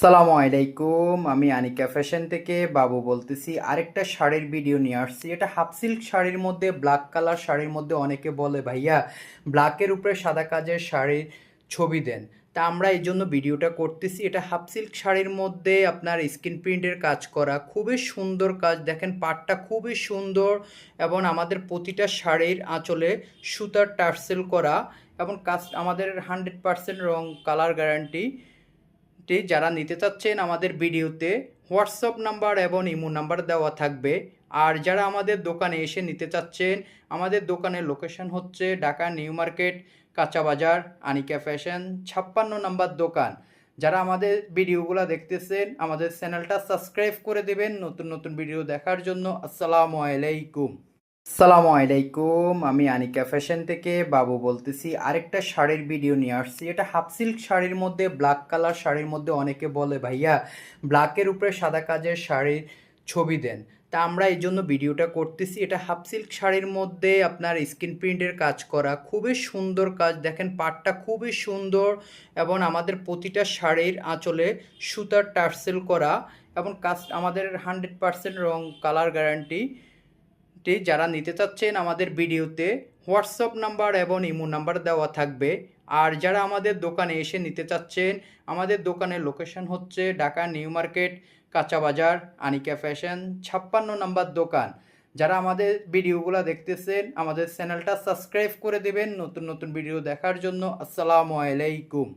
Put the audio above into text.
সালামু আলাইকুম। আমি আনিকা ফ্যাশন থেকে বাবু বলতেছি। আরেকটা শাড়ির ভিডিও নিয়ে আসছি। এটা হাফ সিল্ক শাড়ির মধ্যে, ব্ল্যাক কালার শাড়ির মধ্যে অনেকে বলে ভাইয়া ব্ল্যাকের উপরে সাদা কাজের শাড়ির ছবি দেন। তা আমরা এই জন্য ভিডিওটা করতেছি। এটা হাফ সিল্ক শাড়ির মধ্যে আপনার স্ক্রিন প্রিন্টের কাজ করা, খুবই সুন্দর কাজ। দেখেন পাটটা খুবই সুন্দর এবং আমাদের প্রতিটা শাড়ির আঁচলে সুতার টার্সেল করা এবং কাজ আমাদের 100% রং কালার গ্যারান্টি। যারা নিতে চাচ্ছেন আমাদের ভিডিওতে হোয়াটসঅ্যাপ নাম্বার এবং ইমো নাম্বার দেওয়া থাকবে। আর যারা আমাদের দোকানে এসে নিতে চাচ্ছেন, আমাদের দোকানের লোকেশন হচ্ছে ঢাকা নিউ মার্কেট, কাঁচা বাজার, আনিকা ফ্যাশন 56 নম্বর দোকান। যারা আমাদের ভিডিওগুলো দেখতেছেন আমাদের চ্যানেলটা সাবস্ক্রাইব করে দেবেন নতুন নতুন ভিডিও দেখার জন্য। আসসালামু আলাইকুম। সালামু আলাইকুম। আমি আনিকা ফ্যাশন থেকে বাবু বলতেছি। আরেকটা শাড়ির ভিডিও নিয়ে আসছি। এটা হাফ সিল্ক শাড়ির মধ্যে, ব্ল্যাক কালার শাড়ির মধ্যে অনেকে বলে ভাইয়া ব্ল্যাকের উপরে সাদা কাজের শাড়ির ছবি দেন। তা আমরা এই জন্য ভিডিওটা করতেছি। এটা হাফ সিল্ক শাড়ির মধ্যে আপনার স্ক্রিন প্রিন্টের কাজ করা, খুবই সুন্দর কাজ। দেখেন পাটটা খুবই সুন্দর এবং আমাদের প্রতিটা শাড়ির আঁচলে সুতার টার্সেল করা এবং কাজ আমাদের 100% রং কালার গ্যারান্টি। যারা নিতে চাচ্ছেন আমাদের ভিডিওতে হোয়াটসঅ্যাপ নাম্বার এবং ইমো নাম্বার দেওয়া থাকবে। আর যারা আমাদের দোকানে এসে নিতে চাচ্ছেন আমাদের দোকানের লোকেশন হচ্ছে ঢাকা নিউ মার্কেট, কাঁচা বাজার, আনিকা ফ্যাশন 56 নম্বর দোকান। যারা আমাদের ভিডিওগুলো দেখতেছেন আমাদের চ্যানেলটা সাবস্ক্রাইব করে দেবেন নতুন নতুন ভিডিও দেখার জন্য। আসসালামু আলাইকুম।